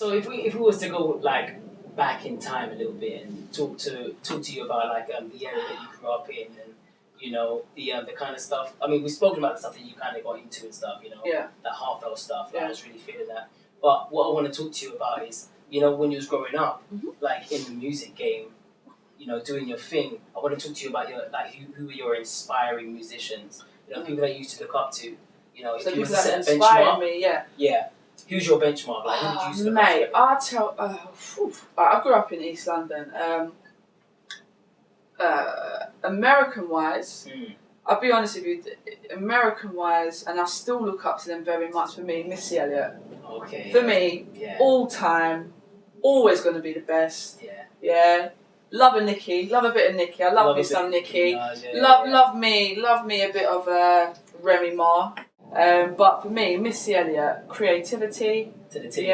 So if we was to go like back in time a little bit and talk to you about like the area that you grew up in and the kind of stuff. I mean, we've spoken about the stuff that you kind of got into and stuff. That heartfelt stuff. I was really feeling that. But what I want to talk to you about is when you was growing up, like in the music game, doing your thing. I want to talk to you about your like who were your inspiring musicians. People that you used to look up to. If you were to set a benchmark, me, yeah. Who's your benchmark? Like, who did you used to look mate, up to? I grew up in East London. American-wise, I'll be honest with you. American-wise, and I still look up to them very much. For me, Missy Elliott. Okay. For me, all time, always going to be the best. Yeah. Love a Nicki. Love a bit of Nicki. I love me some Nicki. Love me a bit of Remy Ma. But for me, Missy Elliott, creativity, to the team.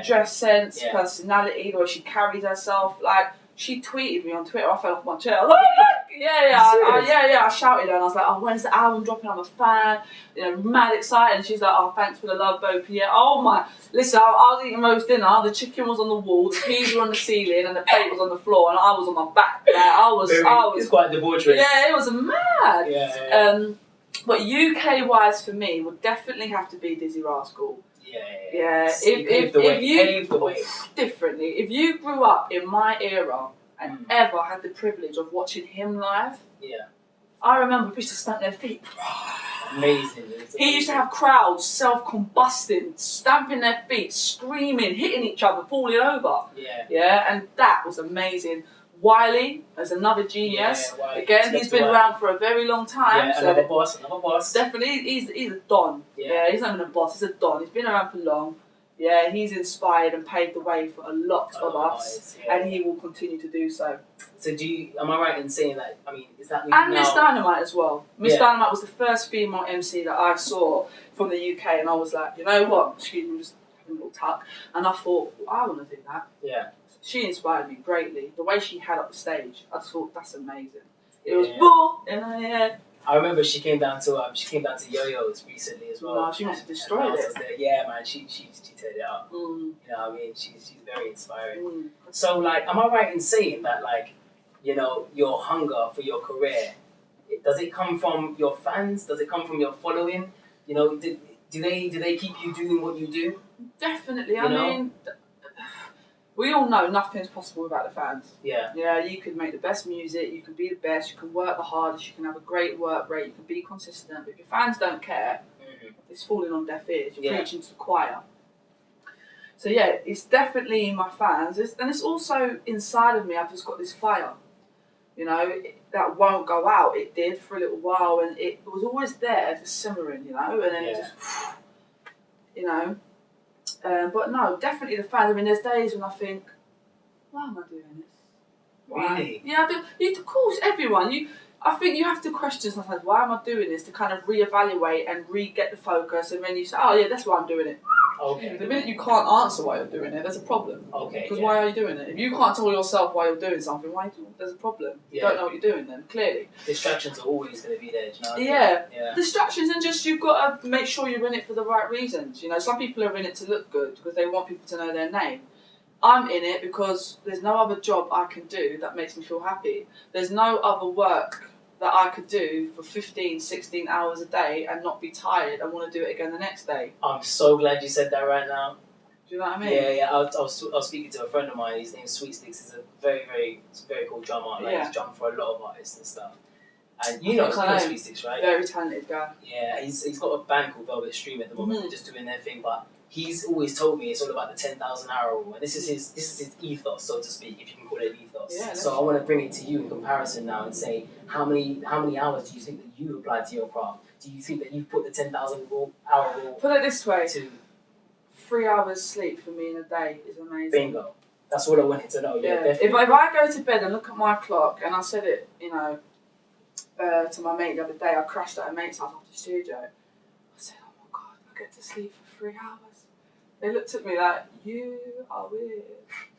Dress sense, personality, the way she carries herself. Like, she tweeted me on Twitter. I fell off my chair. I was like, I shouted her and I was like, oh, when's the album dropping? I'm a fan. Mad excited. And she's like, oh, thanks for the love, Bo. Oh my, listen, I was eating roast dinner. The chicken was on the wall, the peas were on the ceiling, and the plate was on the floor, and I was on my back. Like, I was. It's quite debaucherous. Yeah, it was mad. But UK-wise for me would definitely have to be Dizzy Rascal. If you differently, if you grew up in my era and ever had the privilege of watching him live, I remember people used to stamp their feet. Amazing. He used to have crowds self-combusting, stamping their feet, screaming, hitting each other, falling over. And that was amazing. Wiley is another genius. Again, he's been around for a very long time. Another boss. Definitely, he's a don. He's not even a boss, he's a don. He's been around for long. He's inspired and paved the way for a lot of us, and he will continue to do so. So am I right in saying that, is that... And Miss Dynamite as well. Miss Dynamite was the first female MC that I saw from the UK, and I was like, you know what, excuse me, just having a little tuck, and I thought, I want to do that. She inspired me greatly. The way she had up the stage, I just thought, that's amazing. It was bull in her head. I remember she came down to Yo-Yo's recently as well. No, she must have destroyed it. Yeah, man, she turned it up. She's very inspiring. So, like, am I right in saying that, like, your hunger for your career, does it come from your fans? Does it come from your following? Do they keep you doing what you do? Definitely. I mean, we all know nothing's possible without the fans. You can make the best music, you can be the best, you can work the hardest, you can have a great work rate, you can be consistent. But if your fans don't care, it's falling on deaf ears. You're preaching to the choir. So it's definitely my fans, and it's also inside of me. I've just got this fire, that won't go out. It did for a little while, and it was always there, just simmering, and then it just, but no, definitely the fans. I mean, there's days when I think, why am I doing this? Why? Really? Yeah, I do. Of course, everyone. I think you have to question sometimes, why am I doing this? To kind of reevaluate and get the focus, and then you say, oh yeah, that's why I'm doing it. Okay. The minute you can't answer why you're doing it, there's a problem. Okay. Because why are you doing it? If you can't tell yourself why you're doing something, there's a problem. You don't know what you're doing then, clearly. Distractions are always going to be there, do you know? Yeah. Distractions, and just you've got to make sure you're in it for the right reasons. Some people are in it to look good because they want people to know their name. I'm in it because there's no other job I can do that makes me feel happy. There's no other work that I could do for 15, 16 hours a day and not be tired and want to do it again the next day. I'm so glad you said that right now. Do you know what I mean? Yeah. I was speaking to a friend of mine. His name's Sweet Sticks. He's a very, very, very cool drummer. Like, he's drummed for a lot of artists and stuff. And you know Sweet Sticks, right? Very talented guy. Yeah, he's got a band called Velvet Stream at the moment. They're just doing their thing, but he's always told me it's all about the 10,000 hour rule, and this is his ethos, so to speak, if you can call it an ethos. So I want to bring it to you in comparison now and say, how many hours do you think that you applied to your craft? Do you think that you've put the 10,000 hour rule? Put it this way: 3 hours sleep for me in a day is amazing. Bingo. That's what I wanted to know. Yeah, definitely. If I go to bed and look at my clock, and I said it, to my mate the other day, I crashed at a mate's house after the studio. I said, oh my God, I get to sleep for 3 hours. They looked at me like, you are weird.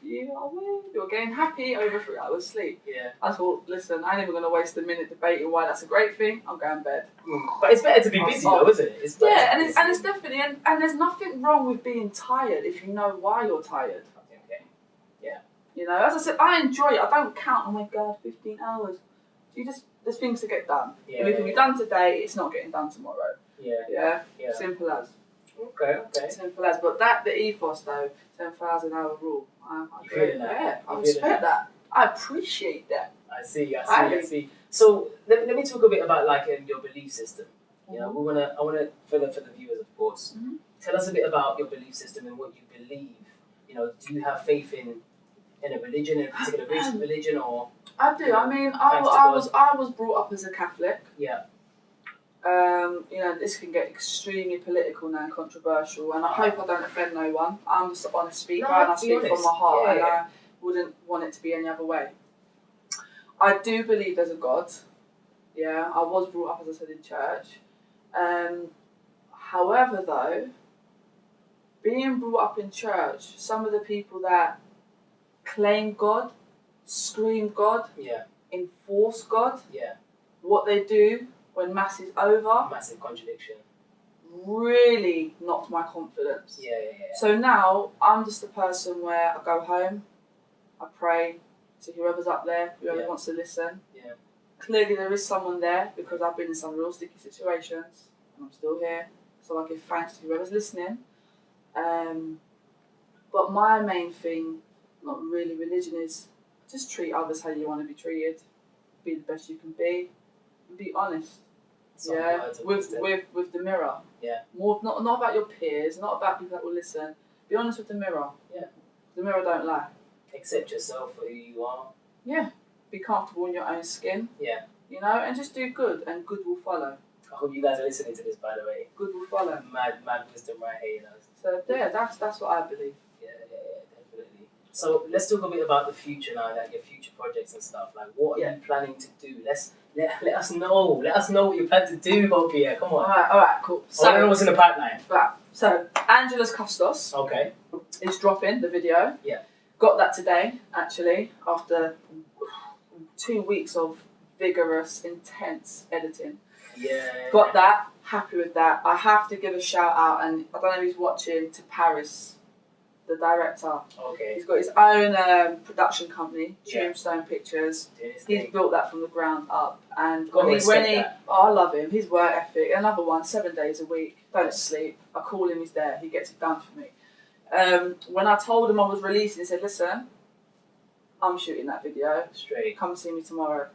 You're getting happy over 3 hours sleep. Yeah. I thought, listen, I ain't even going to waste a minute debating why that's a great thing. I'm going to bed. But it's better to be busy though, isn't it? It's it's definitely, and there's nothing wrong with being tired if you know why you're tired. Okay. Yeah. You know, as I said, I enjoy it. I don't count, oh my God, 15 hours. There's things to get done. Yeah, If it can be done today, it's not getting done tomorrow. Yeah. Simple as. Okay. Simple as. But the ethos though, 10,000 hour rule. I respect that. I appreciate that. I see. So let me talk a bit about like your belief system. You know, I wanna for the viewers, of course. Mm-hmm. Tell us a bit about your belief system and what you believe. You know, do you have faith in a religion, in a particular religion, or? I do. I mean, I was brought up as a Catholic. Yeah. You know, this can get extremely political now and controversial, and I hope I don't offend no one. I'm just an honest speaker, and I speak from my heart, and I wouldn't want it to be any other way. I do believe there's a God. Yeah, I was brought up, as I said, in church. However, though, being brought up in church, some of the people that claim God, scream God, enforce God, what they do when mass is over, massive contradiction, really knocked my confidence. Yeah. So now I'm just a person where I go home, I pray to whoever's up there, whoever wants to listen. Yeah. Clearly there is someone there because I've been in some real sticky situations and I'm still here. So I give thanks to whoever's listening. But my main thing, not really religion, is just treat others how you want to be treated. Be the best you can be. And be honest. With the mirror. Yeah. More not about your peers, not about people that will listen. Be honest with the mirror. Yeah. The mirror don't lie. Accept yourself for who you are. Yeah. Be comfortable in your own skin. Yeah. You know, and just do good, and good will follow. I hope you guys are listening to this, by the way. Good will follow. Mad wisdom right here, you know. So that's what I believe. Yeah, definitely. So let's talk a bit about the future now, like your future projects and stuff. Like, what are you planning to do? Let us know. Let us know what you plan to do, Poppy. Yeah, come on. All right, cool. So I don't know what's in the pipeline. Right. So Angela's Custos. Okay. Is dropping the video. Yeah. Got that today, actually, after 2 weeks of vigorous, intense editing. Yeah. Got that. Happy with that. I have to give a shout out, and I don't know if he's watching, to Paris, the director. Okay. He's got his own production company, Tombstone Pictures. He's built that from the ground up, and I love him. His work ethic. Another one, 7 days a week, don't sleep. I call him, he's there. He gets it done for me. When I told him I was releasing, he said, "Listen, I'm shooting that video. Straight. Come see me tomorrow."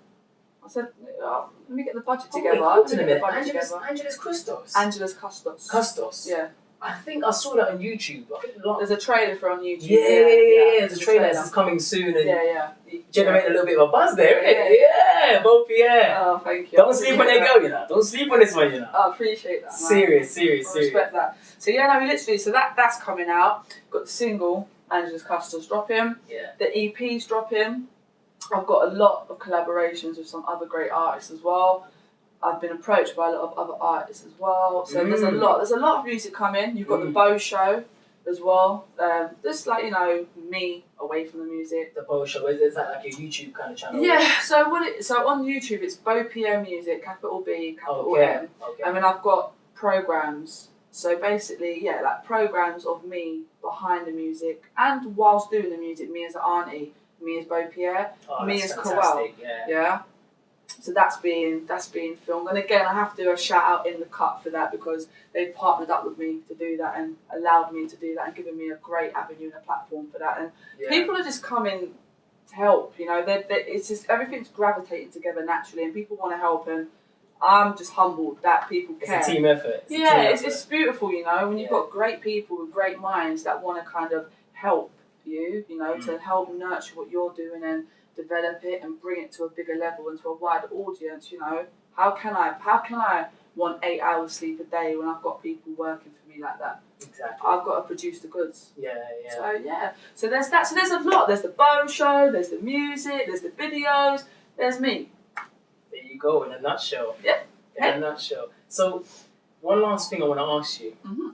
I said, "Let me get the budget together." Angela's Custos. Angela's Custos. Custos. Yeah. I think I saw that on YouTube. There's a trailer for on YouTube. Yeah. There's a trailer that's coming soon, and generating a little bit of a buzz there. Yeah, both. Oh, thank you. Don't sleep when they go, you know. Don't sleep on this one, you know. I appreciate that. Serious. I respect that. So literally, so that's coming out. Got the single, Angela's Custos, dropping. Yeah. The EP's dropping. I've got a lot of collaborations with some other great artists as well. I've been approached by a lot of other artists as well. So there's a lot of music coming. You've got the BEAU Show as well. Just like, me away from the music. The BEAU Show, is that like your YouTube kind of channel? Yeah, so on YouTube it's BEAU PM Music, capital B, capital M. Okay. I mean, I've got programs. So basically, like programs of me behind the music and whilst doing the music, me as an auntie, me as Beau Pierre, me as Coel. Yeah. So that's being filmed, and again I have to do a shout out in the cut for that because they've partnered up with me to do that and allowed me to do that and given me a great avenue and a platform for that. And people are just coming to help. It's just everything's gravitating together naturally, and people want to help, and I'm just humbled that people care. It's a team effort. It's beautiful, when you've got great people with great minds that want to kind of help you, to help nurture what you're doing and develop it and bring it to a bigger level and to a wider audience. How can I want 8 hours sleep a day when I've got people working for me like that? Exactly. I've got to produce the goods. Yeah. So there's that. So there's a lot. There's the BEAU Show. There's the music. There's the videos. There's me. There you go, in a nutshell. Yeah. In a nutshell. So one last thing I want to ask you. Mm-hmm.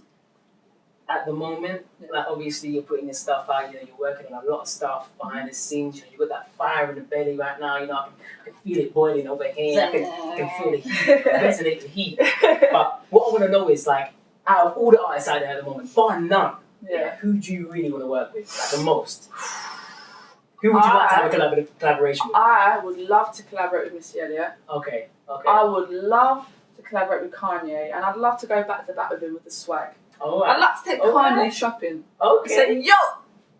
at the moment. Like obviously you're putting your stuff out, you're working on a lot of stuff behind the scenes, you've got that fire in the belly right now, I can feel it boiling over here, I can feel the heat, resonate the heat. But what I want to know is like, out of all the artists out there at the moment, bar none, who do you really want to work with, like the most? Who would you like to have a collaboration with? I would love to collaborate with Missy Elliott. Okay. I would love to collaborate with Kanye, and I'd love to go back to back with him with the swag. I'd like to take Kanye shopping. Okay. Say, yo!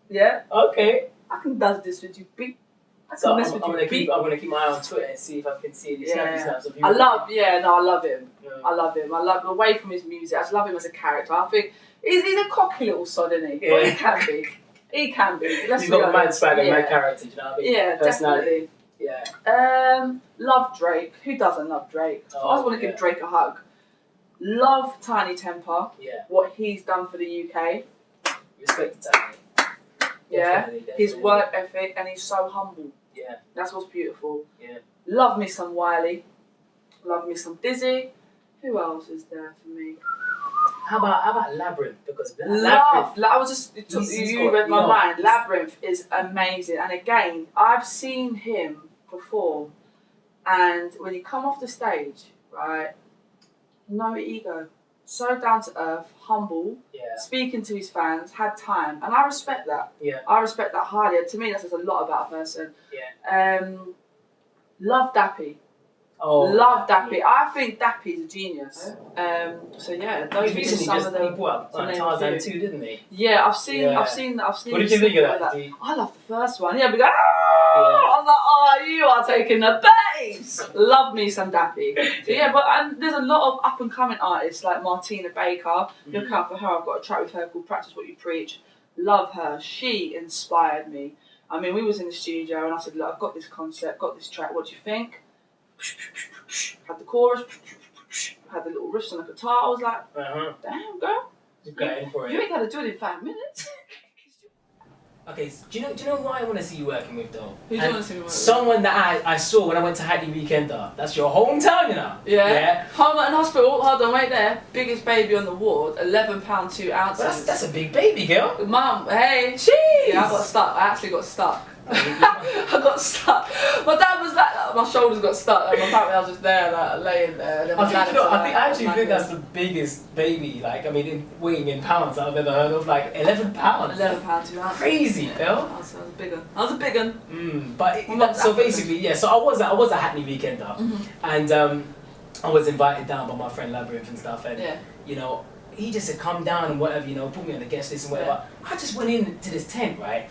Yeah? Okay. I can do this with you, big. So I'm gonna keep my eye on Twitter and see if I can see these snaps of you. I love him. Yeah. I love him. Away from his music, I just love him as a character. I think he's a cocky little sod, isn't he? Well, he can be. He can be. He's got a mad swag and mad character, you know what I mean? Yeah, definitely. Yeah. Love Drake. Who doesn't love Drake? I just want to give Drake a hug. Love Tiny Temper. Yeah. What he's done for the UK. Respect to Tiny. Definitely. His work ethic, and he's so humble. Yeah. That's what's beautiful. Yeah. Love me some Wiley. Love me some Dizzy. Who else is there for me? How about Labyrinth? Because Labyrinth. I was just you read my mind. Labyrinth is amazing, and again, I've seen him perform, and when you come off the stage, right, no ego, so down to earth, humble, speaking to his fans, had time, and I respect that. Yeah, I respect that highly. To me, that says a lot about a person. Yeah. Love Dappy. Love Dappy. I think Dappy's a genius. So yeah, those are some of the. He brought up Tarzan 2, didn't he? Yeah, I've seen. What did you think of that? I love the first one. Yeah, because I was like, oh, you are taking the base. Love me some Dappy. So yeah, but there's a lot of up and coming artists like Martina Baker. Look out for her. I've got a track with her called "Practice What You Preach." Love her. She inspired me. I mean, we was in the studio and I said, look, I've got this concept, got this track. What do you think? Had the chorus, had the little riffs on the guitar. I was like, damn, girl. You ain't got to do it in 5 minutes. Okay, so do you know who I want to see you working with though? Who do you want to see me working with? Someone that I saw when I went to Hackney Weekender. That's your hometown, you know? Yeah. Homerton Hospital, hold on, wait there. Biggest baby on the ward, £11 2 ounces. But that's a big baby, girl. Mum, hey. Jeez. Yeah, I got stuck. I actually got stuck. I got stuck. My dad was like, my shoulders got stuck, and apparently I was just there, like laying there. And I actually think that's the biggest baby, like, I mean, weighing in pounds I've ever heard of, like £11. £11 2 ounces. Crazy, girl. That was a big one. That was a big one. So basically, so I was a Hackney Weekender, and I was invited down by my friend Labyrinth and stuff, and you know, he just said come down and whatever, you know, put me on the guest list and whatever. I just went into this tent, right?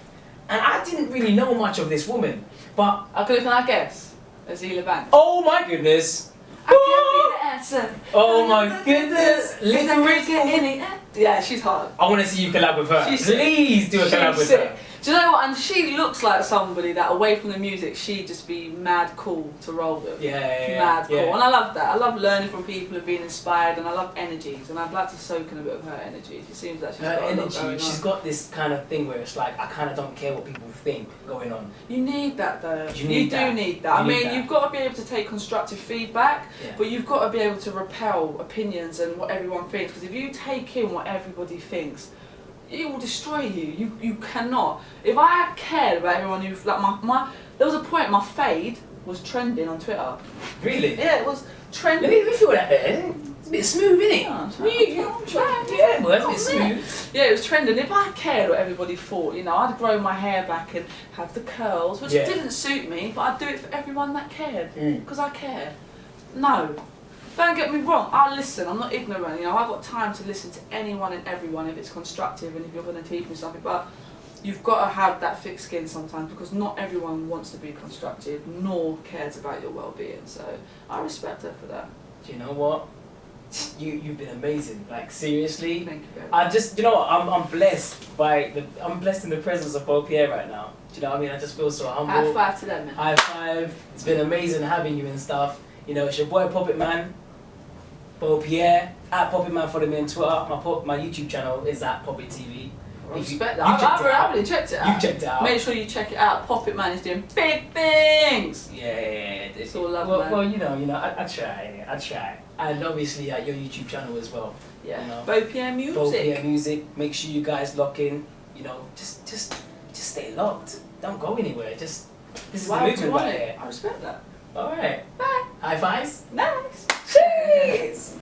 And I didn't really know much of this woman, but... Can I guess? Azealia Banks. Oh my goodness! I can't be the answer. Oh my goodness! Licorice. Yeah, she's hard. I want to see you collab with her. Please do a collab with her. Do you know what? And she looks like somebody that, away from the music, she'd just be mad cool to roll with. Mad cool. And I love that. I love learning from people and being inspired, and I love energies, and I'd like to soak in a bit of her energy. It seems like she's got energy. She's got this kind of thing where it's like, I kind of don't care what people think going on. You need that though. You do need that. I mean, you've got to be able to take constructive feedback, but you've got to be able to repel opinions and what everyone thinks. Because if you take in what everybody thinks, it will destroy you. You cannot. If I cared about everyone who, like there was a point my fade was trending on Twitter. Really? Yeah, it was trending. Let me feel that there. It's a bit smooth, isn't it? Yeah, well, it's a bit smooth. Yeah, it was trending. If I cared what everybody thought, you know, I'd grow my hair back and have the curls, which didn't suit me, but I'd do it for everyone that cared, because I care. No. Don't get me wrong, I listen, I'm not ignorant, you know, I've got time to listen to anyone and everyone if it's constructive and if you're going to teach me something, but you've got to have that thick skin sometimes, because not everyone wants to be constructive nor cares about your well-being, so I respect her for that. Do you know what? You've been amazing, like seriously. Thank you very much. I just, you know what, I'm blessed I'm blessed in the presence of Bo Pierre right now. Do you know what I mean? I just feel so humble. High five to them, man. High five. It's been amazing having you and stuff. You know, it's your boy Poppit Man, Bo Pierre, at Poppit Man, follow me on Twitter. My YouTube channel is at Poppit TV. Respect that. I've really checked it out. You've checked it out. Make sure you check it out. Poppit Man is doing big things. Yeah. It's all love, man. Well, you know, I try. And obviously at your YouTube channel as well. Yeah. You know? BEAU Music. BEAU Music. Make sure you guys lock in. You know, just stay locked. Don't go anywhere. This is the movement right here. I respect that. All right. Bye. High fives. Nice. Cheers.